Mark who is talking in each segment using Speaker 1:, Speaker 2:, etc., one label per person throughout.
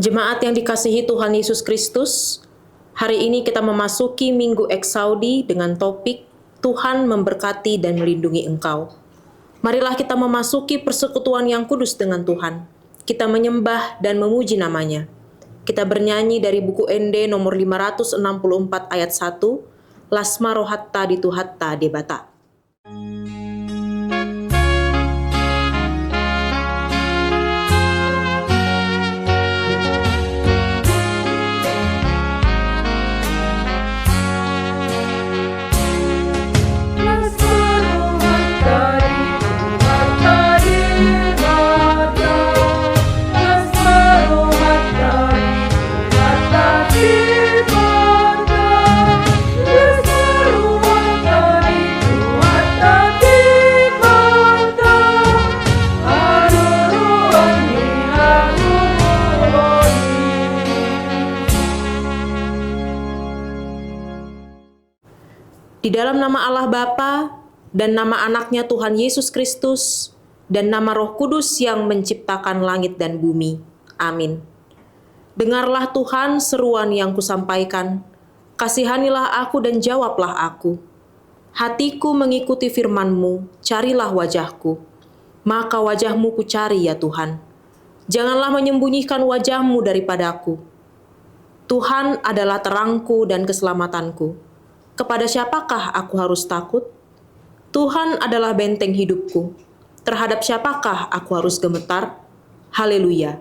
Speaker 1: Jemaat yang dikasihi Tuhan Yesus Kristus, hari ini kita memasuki Minggu Eksaudi dengan topik Tuhan memberkati dan melindungi engkau. Marilah kita memasuki persekutuan yang kudus dengan Tuhan. Kita menyembah dan memuji namanya. Kita bernyanyi dari buku ND nomor 564 ayat 1, Lasma rohatta dituhatta debata. Di dalam nama Allah Bapa dan nama anaknya Tuhan Yesus Kristus dan nama Roh Kudus yang menciptakan langit dan bumi. Amin. Dengarlah Tuhan seruan yang kusampaikan. Kasihanilah aku dan jawablah aku. Hatiku mengikuti firman-Mu, carilah wajah-Ku. Maka wajah-Mu kucari ya Tuhan. Janganlah menyembunyikan wajah-Mu daripadaku. Tuhan adalah terangku dan keselamatanku. Kepada siapakah aku harus takut? Tuhan adalah benteng hidupku. Terhadap siapakah aku harus gemetar? Haleluya.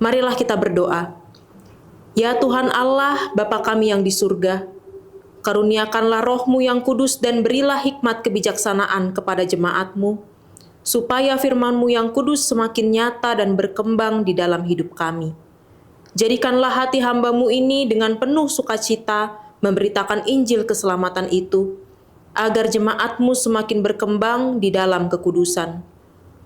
Speaker 1: Marilah kita berdoa. Ya Tuhan Allah, Bapa kami yang di surga, karuniakanlah Roh-Mu yang kudus dan berilah hikmat kebijaksanaan kepada jemaat-Mu, supaya firman-Mu yang kudus semakin nyata dan berkembang di dalam hidup kami. Jadikanlah hati hamba-Mu ini dengan penuh sukacita memberitakan Injil keselamatan itu, agar jemaat-Mu semakin berkembang di dalam kekudusan.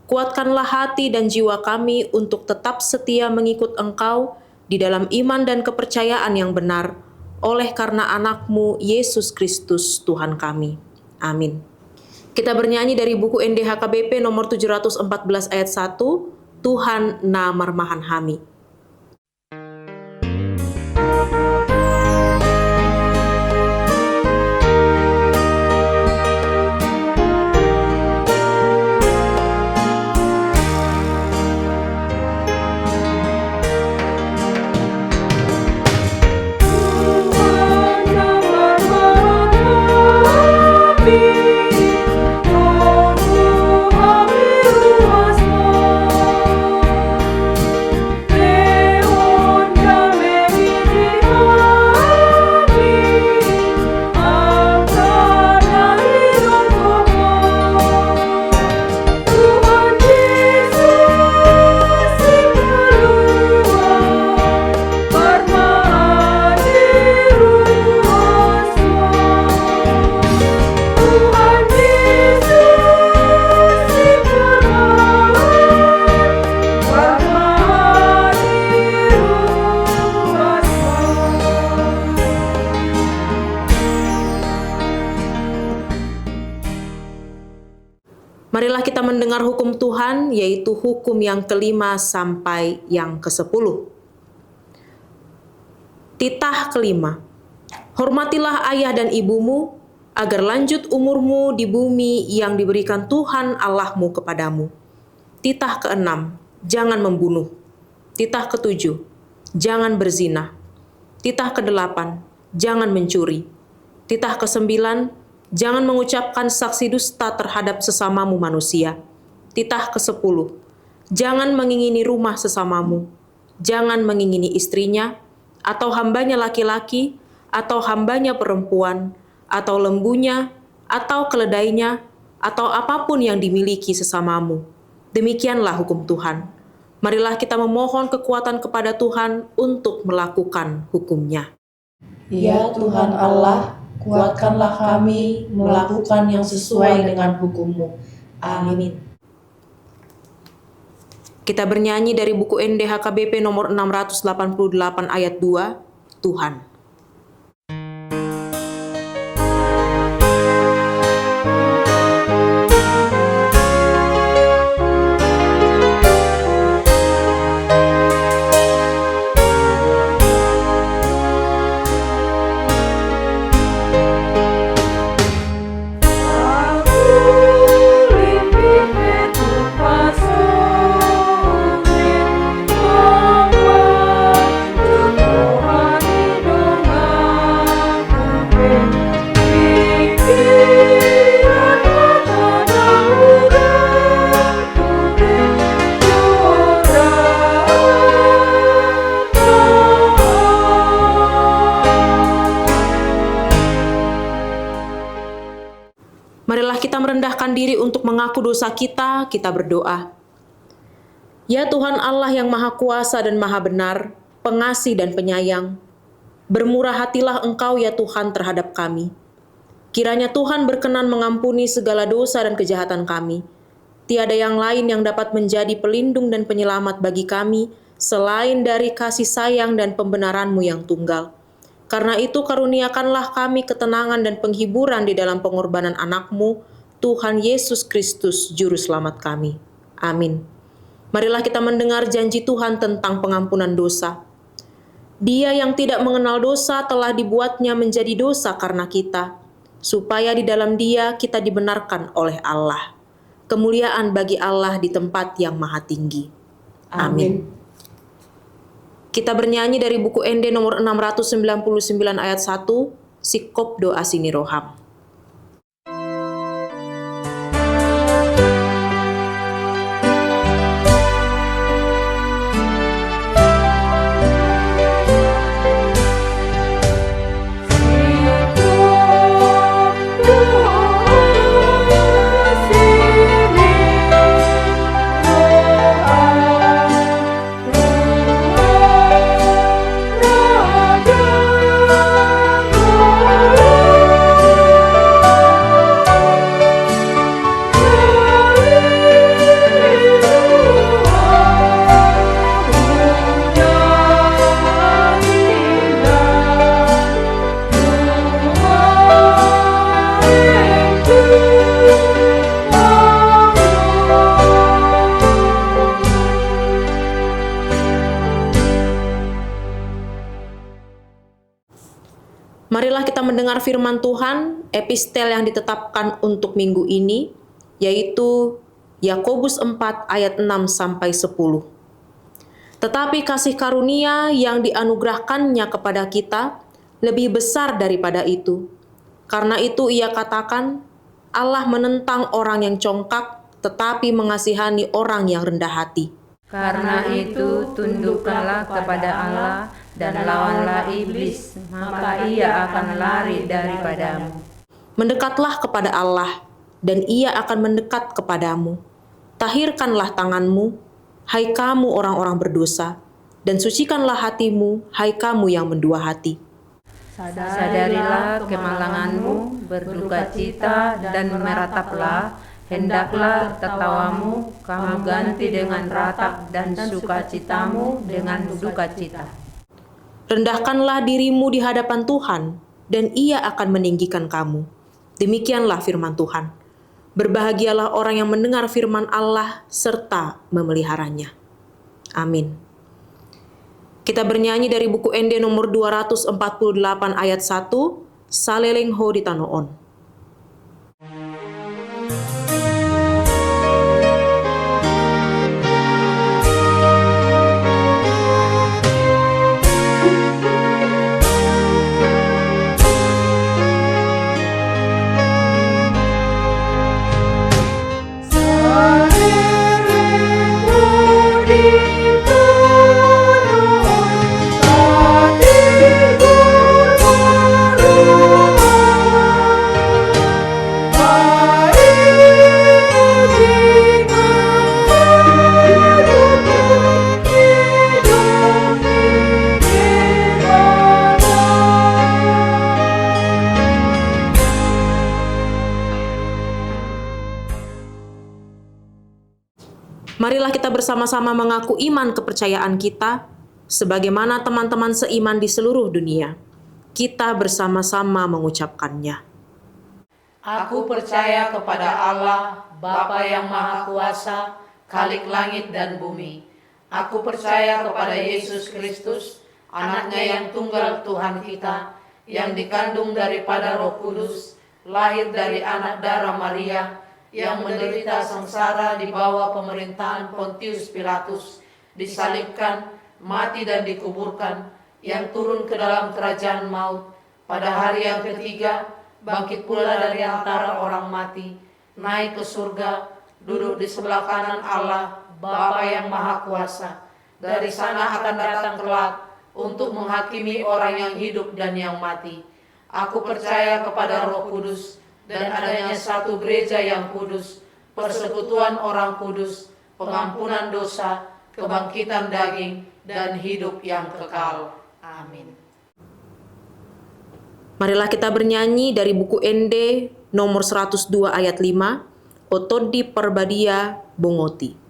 Speaker 1: Kuatkanlah hati dan jiwa kami untuk tetap setia mengikut Engkau di dalam iman dan kepercayaan yang benar, oleh karena anak-Mu Yesus Kristus Tuhan kami. Amin. Kita bernyanyi dari buku NDHKBP nomor 714 ayat 1, Tuhan na marmahan hami. Marilah kita mendengar hukum Tuhan, yaitu hukum yang kelima sampai yang ke-10. Titah kelima. Hormatilah ayah dan ibumu, agar lanjut umurmu di bumi yang diberikan Tuhan Allahmu kepadamu. Titah keenam. Jangan membunuh. Titah ketujuh. Jangan berzina. Titah kedelapan. Jangan mencuri. Titah kesembilan. Jangan mengucapkan saksi dusta terhadap sesamamu manusia. Titah ke-10. Jangan mengingini rumah sesamamu. Jangan mengingini istrinya, atau hambanya laki-laki, atau hambanya perempuan, atau lembunya, atau keledainya, atau apapun yang dimiliki sesamamu. Demikianlah hukum Tuhan. Marilah kita memohon kekuatan kepada Tuhan untuk melakukan hukum-Nya.
Speaker 2: Ya Tuhan Allah, kuatkanlah kami melakukan yang sesuai dengan hukum-Mu. Amin.
Speaker 1: Kita bernyanyi dari buku NDHKBP nomor 688 ayat 2, Tuhan. Marilah kita merendahkan diri untuk mengaku dosa kita berdoa. Ya Tuhan Allah yang Maha Kuasa dan Maha Benar, pengasih dan penyayang, bermurah hatilah Engkau ya Tuhan terhadap kami. Kiranya Tuhan berkenan mengampuni segala dosa dan kejahatan kami. Tiada yang lain yang dapat menjadi pelindung dan penyelamat bagi kami, selain dari kasih sayang dan pembenaran-Mu yang tunggal. Karena itu karuniakanlah kami ketenangan dan penghiburan di dalam pengorbanan anak-Mu, Tuhan Yesus Kristus, Juru Selamat kami. Amin. Marilah kita mendengar janji Tuhan tentang pengampunan dosa. Dia yang tidak mengenal dosa telah dibuatnya menjadi dosa karena kita, supaya di dalam Dia kita dibenarkan oleh Allah. Kemuliaan bagi Allah di tempat yang maha tinggi. Amin. Kita bernyanyi dari buku ND nomor 699 ayat 1, Sikop Doa Sini Roham. Marilah kita mendengar firman Tuhan, epistel yang ditetapkan untuk minggu ini, yaitu Yakobus 4 ayat 6-10. Tetapi kasih karunia yang dianugerahkannya kepada kita lebih besar daripada itu. Karena itu ia katakan, Allah menentang orang yang congkak, tetapi mengasihani orang yang rendah hati.
Speaker 3: Karena itu tundukkanlah kepada Allah dan lawanlah iblis, maka ia akan lari daripadamu.
Speaker 1: Mendekatlah kepada Allah, dan ia akan mendekat kepadamu. Tahirkanlah tanganmu, hai kamu orang-orang berdosa, dan sucikanlah hatimu, hai kamu yang mendua hati.
Speaker 3: Sadarilah kemalanganmu, berdukacita dan merataplah, hendaklah tertawamu kamu ganti dengan ratap dan sukacitamu dengan sukacita.
Speaker 1: Rendahkanlah dirimu di hadapan Tuhan, dan Ia akan meninggikan kamu. Demikianlah firman Tuhan. Berbahagialah orang yang mendengar firman Allah serta memeliharanya. Amin. Kita bernyanyi dari buku ND nomor 248 ayat 1, Salelengho di Tanoon. Marilah kita bersama-sama mengaku iman kepercayaan kita, sebagaimana teman-teman seiman di seluruh dunia. Kita bersama-sama mengucapkannya.
Speaker 2: Aku percaya kepada Allah, Bapa yang Maha Kuasa, Khalik langit dan bumi. Aku percaya kepada Yesus Kristus, Anaknya yang tunggal Tuhan kita, yang dikandung daripada Roh Kudus, lahir dari anak darah Maria, yang menderita sengsara di bawah pemerintahan Pontius Pilatus, disalibkan, mati dan dikuburkan, yang turun ke dalam kerajaan maut, pada hari yang ketiga, bangkit pula dari antara orang mati, naik ke surga, duduk di sebelah kanan Allah, Bapa yang Maha Kuasa. Dari sana akan datang kelak untuk menghakimi orang yang hidup dan yang mati. Aku percaya kepada Roh Kudus dan adanya satu gereja yang kudus, persekutuan orang kudus, pengampunan dosa, kebangkitan daging, dan hidup yang kekal. Amin.
Speaker 1: Marilah kita bernyanyi dari buku ND nomor 102 ayat 5, Otodi Perbadia Bongoti.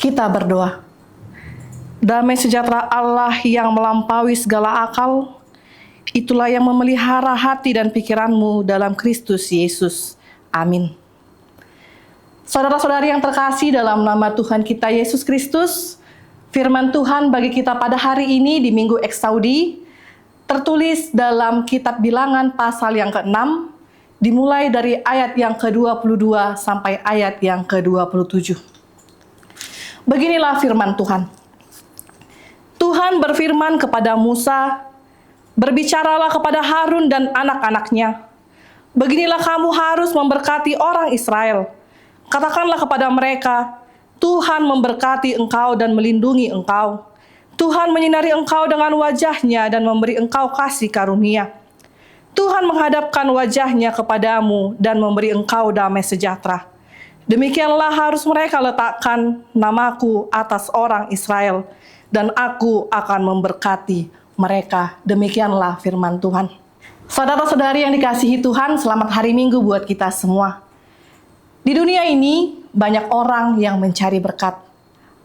Speaker 4: Kita berdoa. Damai sejahtera Allah yang melampaui segala akal, itulah yang memelihara hati dan pikiranmu dalam Kristus Yesus. Amin. Saudara-saudari yang terkasih dalam nama Tuhan kita Yesus Kristus, firman Tuhan bagi kita pada hari ini di Minggu Eksaudi, tertulis dalam kitab Bilangan pasal yang ke-6, dimulai dari ayat yang ke-22 sampai ayat yang ke-27. Beginilah firman Tuhan. Tuhan berfirman kepada Musa, "Berbicaralah kepada Harun dan anak-anaknya. Beginilah kamu harus memberkati orang Israel. Katakanlah kepada mereka, Tuhan memberkati engkau dan melindungi engkau. Tuhan menyinari engkau dengan wajahnya dan memberi engkau kasih karunia. Tuhan menghadapkan wajahnya kepadamu dan memberi engkau damai sejahtera. Demikianlah harus mereka letakkan namaku atas orang Israel, dan aku akan memberkati mereka." Demikianlah firman Tuhan. Saudara-saudari yang dikasihi Tuhan, selamat hari Minggu buat kita semua. Di dunia ini banyak orang yang mencari berkat.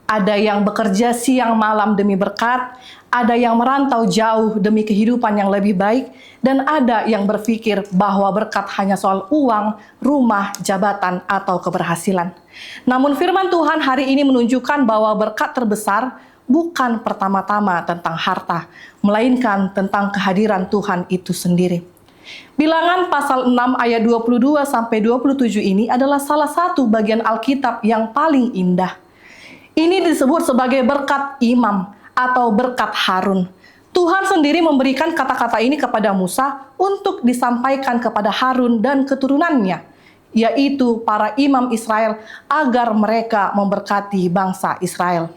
Speaker 4: Ada yang bekerja siang malam demi berkat, ada yang merantau jauh demi kehidupan yang lebih baik, dan ada yang berpikir bahwa berkat hanya soal uang, rumah, jabatan, atau keberhasilan. Namun firman Tuhan hari ini menunjukkan bahwa berkat terbesar bukan pertama-tama tentang harta, melainkan tentang kehadiran Tuhan itu sendiri. Bilangan pasal 6 ayat 22-27 ini adalah salah satu bagian Alkitab yang paling indah. Ini disebut sebagai berkat imam atau berkat Harun. Tuhan sendiri memberikan kata-kata ini kepada Musa untuk disampaikan kepada Harun dan keturunannya, yaitu para imam Israel, agar mereka memberkati bangsa Israel.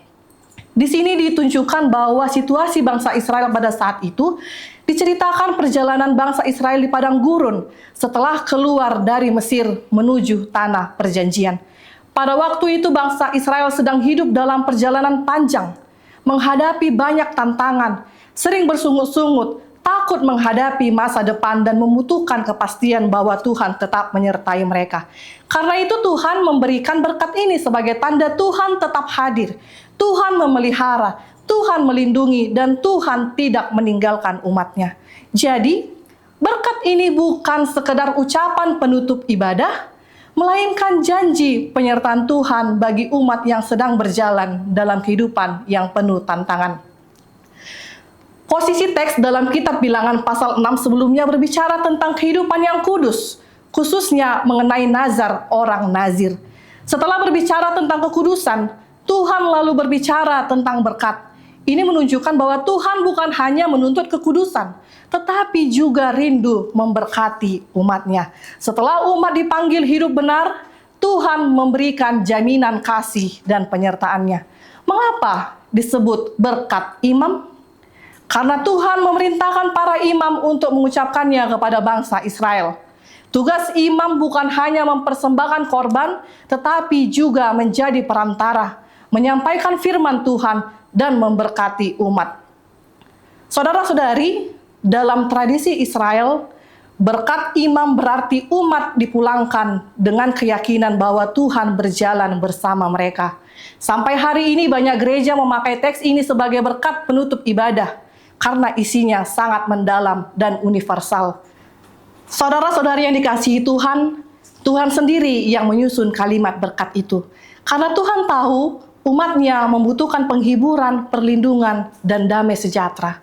Speaker 4: Di sini ditunjukkan bahwa situasi bangsa Israel pada saat itu diceritakan perjalanan bangsa Israel di padang gurun setelah keluar dari Mesir menuju tanah perjanjian. Pada waktu itu bangsa Israel sedang hidup dalam perjalanan panjang, menghadapi banyak tantangan, sering bersungut-sungut, takut menghadapi masa depan dan membutuhkan kepastian bahwa Tuhan tetap menyertai mereka. Karena itu Tuhan memberikan berkat ini sebagai tanda Tuhan tetap hadir. Tuhan memelihara, Tuhan melindungi, dan Tuhan tidak meninggalkan umatnya. Jadi, berkat ini bukan sekedar ucapan penutup ibadah, melainkan janji penyertaan Tuhan bagi umat yang sedang berjalan dalam kehidupan yang penuh tantangan. Posisi teks dalam kitab Bilangan pasal 6 sebelumnya berbicara tentang kehidupan yang kudus, khususnya mengenai nazar orang nazir. Setelah berbicara tentang kekudusan, Tuhan lalu berbicara tentang berkat. Ini menunjukkan bahwa Tuhan bukan hanya menuntut kekudusan, tetapi juga rindu memberkati umatnya. Setelah umat dipanggil hidup benar, Tuhan memberikan jaminan kasih dan penyertaannya. Mengapa disebut berkat imam? Karena Tuhan memerintahkan para imam untuk mengucapkannya kepada bangsa Israel. Tugas imam bukan hanya mempersembahkan korban, tetapi juga menjadi perantara, menyampaikan firman Tuhan, dan memberkati umat. Saudara-saudari, dalam tradisi Israel, berkat imam berarti umat dipulangkan dengan keyakinan bahwa Tuhan berjalan bersama mereka. Sampai hari ini banyak gereja memakai teks ini sebagai berkat penutup ibadah, karena isinya sangat mendalam dan universal. Saudara-saudari yang dikasihi Tuhan, Tuhan sendiri yang menyusun kalimat berkat itu. Karena Tuhan tahu umatnya membutuhkan penghiburan, perlindungan, dan damai sejahtera.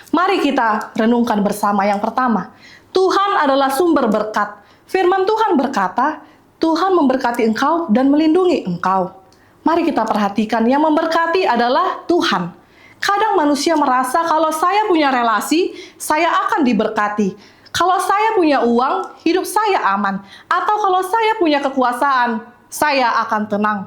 Speaker 4: Mari kita renungkan bersama yang pertama. Tuhan adalah sumber berkat. Firman Tuhan berkata, Tuhan memberkati engkau dan melindungi engkau. Mari kita perhatikan, yang memberkati adalah Tuhan. Kadang manusia merasa kalau saya punya relasi, saya akan diberkati. Kalau saya punya uang, hidup saya aman. Atau kalau saya punya kekuasaan, saya akan tenang.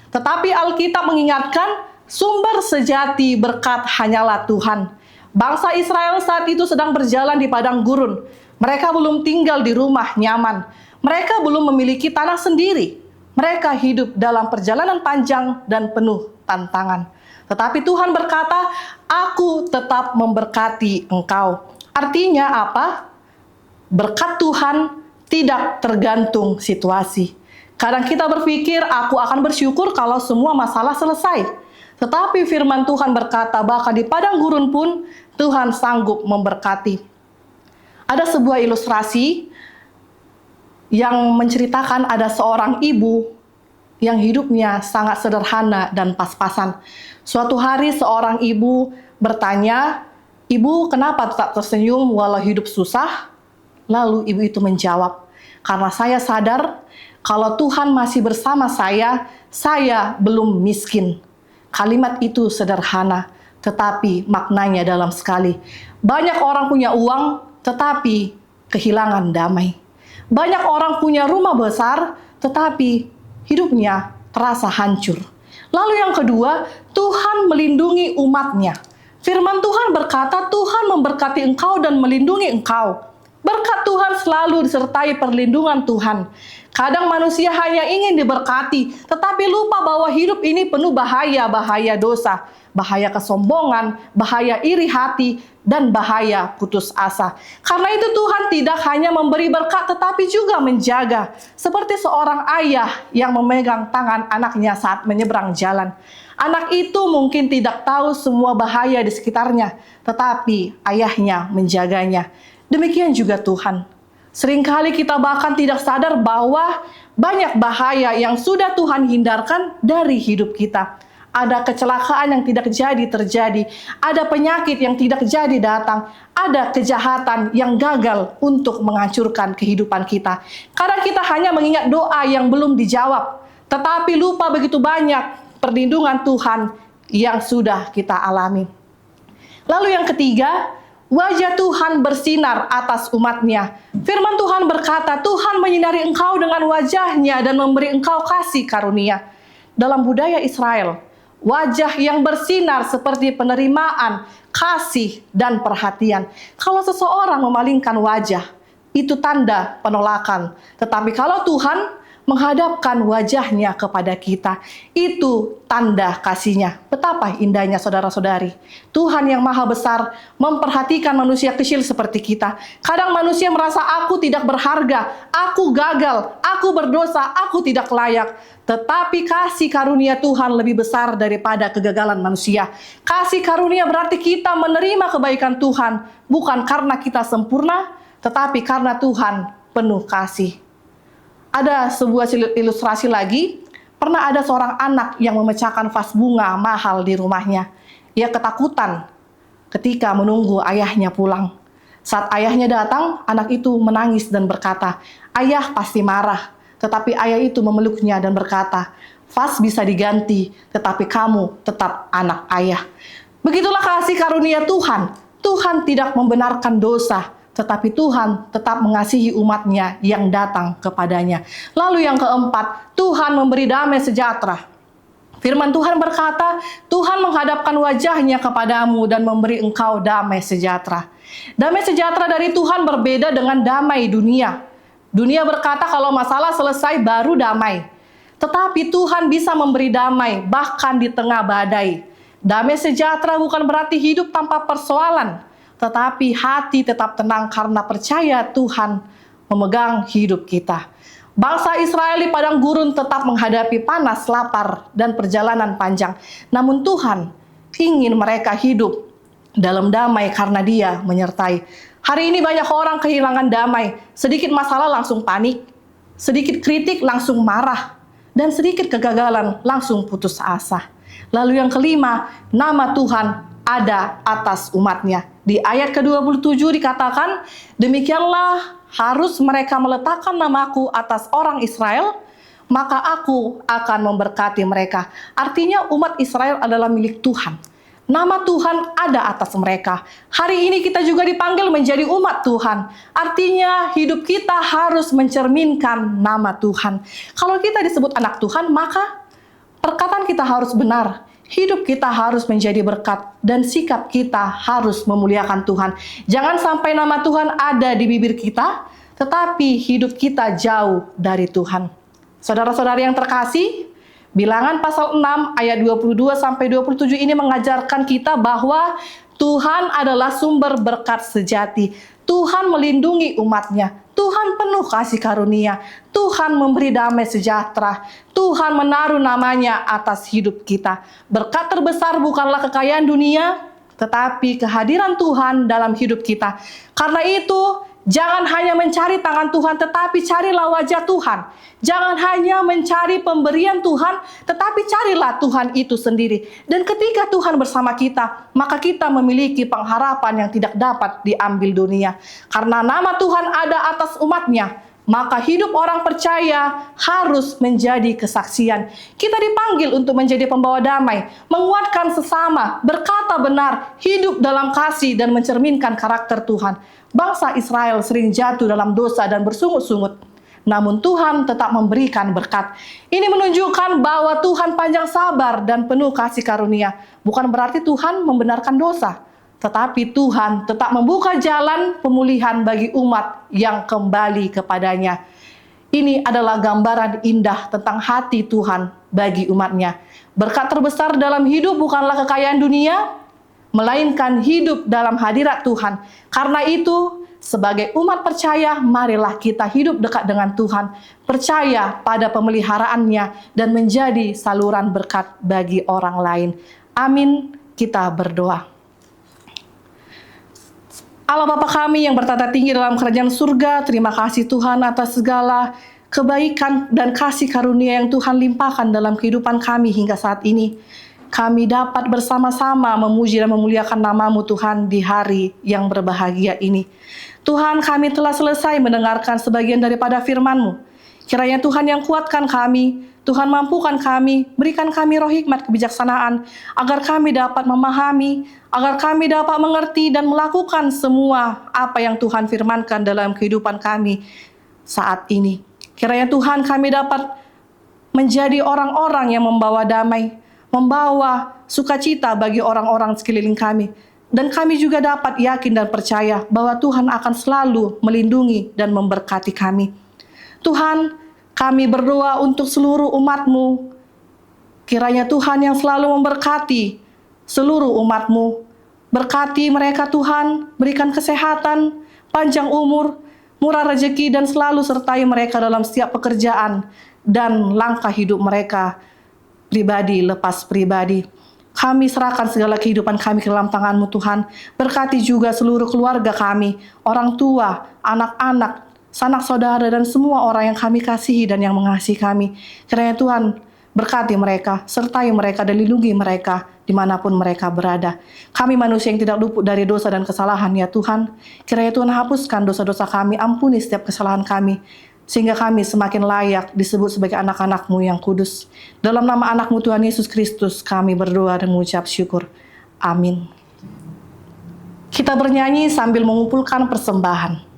Speaker 4: Tetapi Alkitab mengingatkan, sumber sejati berkat hanyalah Tuhan. Bangsa Israel saat itu sedang berjalan di padang gurun. Mereka belum tinggal di rumah nyaman. Mereka belum memiliki tanah sendiri. Mereka hidup dalam perjalanan panjang dan penuh tantangan. Tetapi Tuhan berkata, aku tetap memberkati engkau. Artinya apa? Berkat Tuhan tidak tergantung situasi. Kadang kita berpikir, aku akan bersyukur kalau semua masalah selesai. Tetapi firman Tuhan berkata, bahkan di padang gurun pun, Tuhan sanggup memberkati. Ada sebuah ilustrasi yang menceritakan ada seorang ibu yang hidupnya sangat sederhana dan pas-pasan. Suatu hari seorang ibu bertanya, "Ibu, kenapa tetap tersenyum walau hidup susah?" Lalu ibu itu menjawab, "Karena saya sadar kalau Tuhan masih bersama saya belum miskin." Kalimat itu sederhana, tetapi maknanya dalam sekali. Banyak orang punya uang, tetapi kehilangan damai. Banyak orang punya rumah besar, tetapi hidupnya terasa hancur. Lalu yang kedua, Tuhan melindungi umatnya. Firman Tuhan berkata, Tuhan memberkati engkau dan melindungi engkau. Berkat Tuhan selalu disertai perlindungan Tuhan. Kadang manusia hanya ingin diberkati, tetapi lupa bahwa hidup ini penuh bahaya dosa, bahaya kesombongan, bahaya iri hati, dan bahaya putus asa. Karena itu Tuhan tidak hanya memberi berkat, tetapi juga menjaga. Seperti seorang ayah yang memegang tangan anaknya saat menyeberang jalan. Anak itu mungkin tidak tahu semua bahaya di sekitarnya, tetapi ayahnya menjaganya. Demikian juga Tuhan. Seringkali kita bahkan tidak sadar bahwa banyak bahaya yang sudah Tuhan hindarkan dari hidup kita. Ada kecelakaan yang tidak jadi terjadi, ada penyakit yang tidak jadi datang, ada kejahatan yang gagal untuk menghancurkan kehidupan kita. Kadang kita hanya mengingat doa yang belum dijawab, tetapi lupa begitu banyak perlindungan Tuhan yang sudah kita alami. Lalu yang ketiga, wajah Tuhan bersinar atas umatnya. Firman Tuhan berkata, Tuhan menyinari engkau dengan wajahnya dan memberi engkau kasih karunia. Dalam budaya Israel, wajah yang bersinar seperti penerimaan, kasih, dan perhatian. Kalau seseorang memalingkan wajah, itu tanda penolakan. Tetapi kalau Tuhan menghadapkan wajahnya kepada kita. Itu tanda kasih-Nya. Betapa indahnya saudara-saudari. Tuhan yang maha besar memperhatikan manusia kecil seperti kita. Kadang manusia merasa aku tidak berharga, aku gagal, aku berdosa, aku tidak layak. Tetapi kasih karunia Tuhan lebih besar daripada kegagalan manusia. Kasih karunia berarti kita menerima kebaikan Tuhan, bukan karena kita sempurna, tetapi karena Tuhan penuh kasih. Ada sebuah ilustrasi lagi, pernah ada seorang anak yang memecahkan vas bunga mahal di rumahnya. Ia ketakutan ketika menunggu ayahnya pulang. Saat ayahnya datang, anak itu menangis dan berkata, "Ayah pasti marah." Tetapi ayah itu memeluknya dan berkata, "Vas bisa diganti, tetapi kamu tetap anak ayah." Begitulah kasih karunia Tuhan. Tuhan tidak membenarkan dosa, tetapi Tuhan tetap mengasihi umat-Nya yang datang kepadanya. Lalu yang keempat, Tuhan memberi damai sejahtera. Firman Tuhan berkata, Tuhan menghadapkan wajah-Nya kepadamu dan memberi engkau damai sejahtera. Damai sejahtera dari Tuhan berbeda dengan damai dunia. Dunia berkata kalau masalah selesai baru damai. Tetapi Tuhan bisa memberi damai bahkan di tengah badai. Damai sejahtera bukan berarti hidup tanpa persoalan, tetapi hati tetap tenang karena percaya Tuhan memegang hidup kita. Bangsa Israel di padang gurun tetap menghadapi panas, lapar, dan perjalanan panjang. Namun Tuhan ingin mereka hidup dalam damai karena Dia menyertai. Hari ini banyak orang kehilangan damai. Sedikit masalah langsung panik, sedikit kritik langsung marah, dan sedikit kegagalan langsung putus asa. Lalu yang kelima, nama Tuhan ada atas umat-Nya. Di ayat ke-27 dikatakan, demikianlah harus mereka meletakkan namaku atas orang Israel, maka aku akan memberkati mereka. Artinya umat Israel adalah milik Tuhan. Nama Tuhan ada atas mereka. Hari ini kita juga dipanggil menjadi umat Tuhan. Artinya hidup kita harus mencerminkan nama Tuhan. Kalau kita disebut anak Tuhan, maka perkataan kita harus benar. Hidup kita harus menjadi berkat dan sikap kita harus memuliakan Tuhan. Jangan sampai nama Tuhan ada di bibir kita, tetapi hidup kita jauh dari Tuhan. Saudara-saudari yang terkasih, Bilangan pasal 6 ayat 22-27 ini mengajarkan kita bahwa Tuhan adalah sumber berkat sejati. Tuhan melindungi umat-Nya. Tuhan penuh kasih karunia. Tuhan memberi damai sejahtera. Tuhan menaruh nama-Nya atas hidup kita. Berkat terbesar bukanlah kekayaan dunia, tetapi kehadiran Tuhan dalam hidup kita. Karena itu, jangan hanya mencari tangan Tuhan, tetapi carilah wajah Tuhan. Jangan hanya mencari pemberian Tuhan, tetapi carilah Tuhan itu sendiri. Dan ketika Tuhan bersama kita, maka kita memiliki pengharapan yang tidak dapat diambil dunia. Karena nama Tuhan ada atas umat-Nya, maka hidup orang percaya harus menjadi kesaksian. Kita dipanggil untuk menjadi pembawa damai, menguatkan sesama, berkata benar, hidup dalam kasih dan mencerminkan karakter Tuhan. Bangsa Israel sering jatuh dalam dosa dan bersungut-sungut. Namun Tuhan tetap memberikan berkat. Ini menunjukkan bahwa Tuhan panjang sabar dan penuh kasih karunia. Bukan berarti Tuhan membenarkan dosa, tetapi Tuhan tetap membuka jalan pemulihan bagi umat yang kembali kepadanya. Ini adalah gambaran indah tentang hati Tuhan bagi umat-Nya. Berkat terbesar dalam hidup bukanlah kekayaan dunia, melainkan hidup dalam hadirat Tuhan. Karena itu, sebagai umat percaya, marilah kita hidup dekat dengan Tuhan, percaya pada pemeliharaannya, dan menjadi saluran berkat bagi orang lain. Amin. Kita berdoa. Allah Bapa kami yang bertata tinggi dalam kerajaan surga, terima kasih Tuhan atas segala kebaikan dan kasih karunia yang Tuhan limpahkan dalam kehidupan kami hingga saat ini. Kami dapat bersama-sama memuji dan memuliakan nama-Mu Tuhan di hari yang berbahagia ini. Tuhan, kami telah selesai mendengarkan sebagian daripada firman-Mu. Kiranya Tuhan yang kuatkan kami, Tuhan mampukan kami, berikan kami roh hikmat kebijaksanaan, agar kami dapat memahami, agar kami dapat mengerti dan melakukan semua apa yang Tuhan firmankan dalam kehidupan kami saat ini. Kiranya Tuhan kami dapat menjadi orang-orang yang membawa damai, membawa sukacita bagi orang-orang sekeliling kami. Dan kami juga dapat yakin dan percaya bahwa Tuhan akan selalu melindungi dan memberkati kami. Tuhan, Kami berdoa untuk seluruh umat-Mu. Kiranya Tuhan yang selalu memberkati seluruh umat-Mu. Berkati mereka Tuhan, berikan kesehatan, panjang umur, murah rezeki, dan selalu sertai mereka dalam setiap pekerjaan dan langkah hidup mereka, pribadi lepas pribadi. Kami serahkan segala kehidupan kami ke dalam tangan-Mu Tuhan. Berkati juga seluruh keluarga kami, orang tua, anak-anak, sanak saudara, dan semua orang yang kami kasihi dan yang mengasihi kami. Kiranya Tuhan berkati mereka, sertai mereka dan lindungi mereka dimanapun mereka berada. Kami manusia yang tidak luput dari dosa dan kesalahan, ya Tuhan. Kiranya Tuhan hapuskan dosa-dosa kami, ampuni setiap kesalahan kami, sehingga kami semakin layak disebut sebagai anak-anak-Mu yang kudus. Dalam nama anak-Mu Tuhan Yesus Kristus kami berdoa dan mengucap syukur. Amin. Kita bernyanyi sambil mengumpulkan persembahan.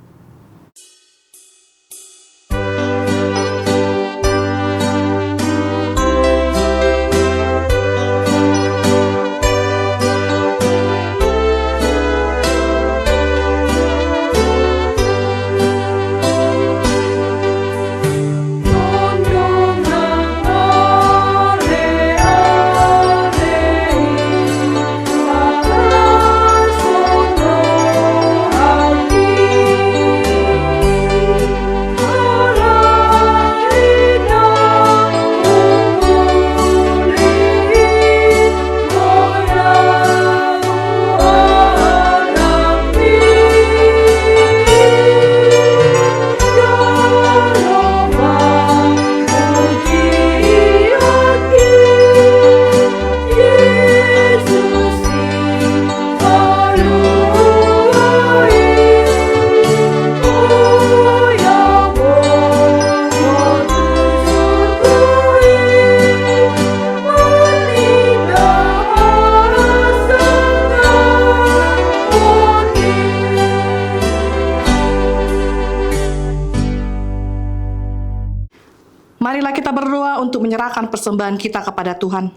Speaker 4: Marilah kita berdoa untuk menyerahkan persembahan kita kepada Tuhan.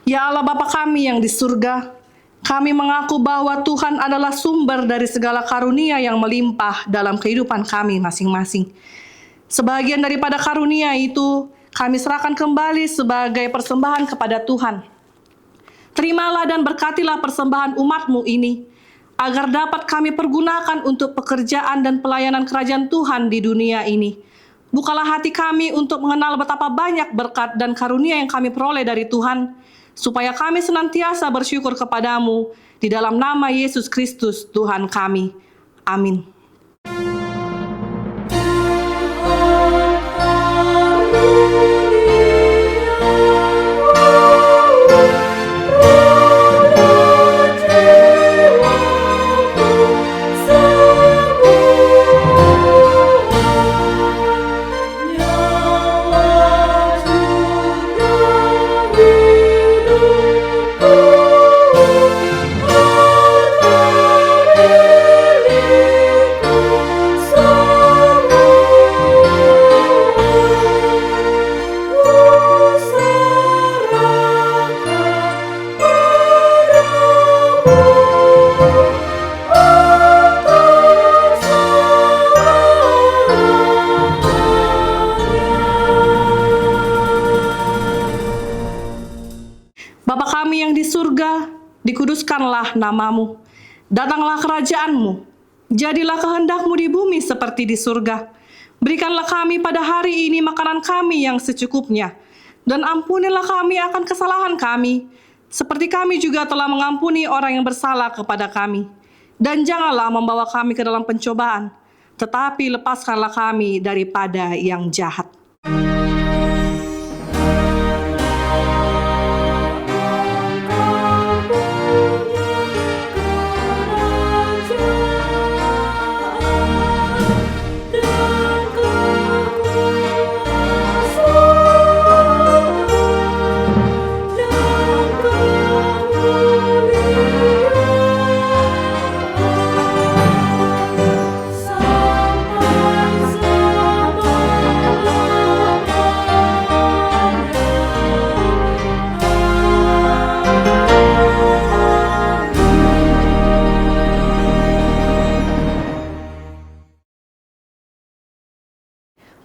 Speaker 4: Ya Allah Bapa kami yang di surga, kami mengaku bahwa Tuhan adalah sumber dari segala karunia yang melimpah dalam kehidupan kami masing-masing. Sebagian daripada karunia itu kami serahkan kembali sebagai persembahan kepada Tuhan. Terimalah dan berkatilah persembahan umat-Mu ini, agar dapat kami pergunakan untuk pekerjaan dan pelayanan kerajaan Tuhan di dunia ini. Bukalah hati kami untuk mengenal betapa banyak berkat dan karunia yang kami peroleh dari Tuhan, supaya kami senantiasa bersyukur kepadamu di dalam nama Yesus Kristus Tuhan kami. Amin. Bapa kami yang di surga, dikuduskanlah nama-Mu. Datanglah kerajaan-Mu. Jadilah kehendak-Mu di bumi seperti di surga. Berikanlah kami pada hari ini makanan kami yang secukupnya. Dan ampunilah kami akan kesalahan kami, seperti kami juga telah mengampuni orang yang bersalah kepada kami. Dan janganlah membawa kami ke dalam pencobaan, tetapi lepaskanlah kami daripada yang jahat.
Speaker 5: Sampai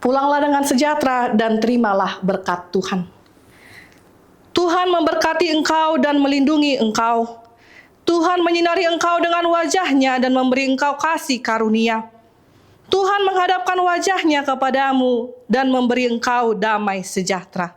Speaker 4: Pulanglah dengan sejahtera dan terimalah berkat Tuhan. Tuhan memberkati engkau dan melindungi engkau. Tuhan menyinari engkau dengan wajah-Nya dan memberi engkau kasih karunia. Tuhan menghadapkan wajah-Nya kepadamu dan memberi engkau damai sejahtera.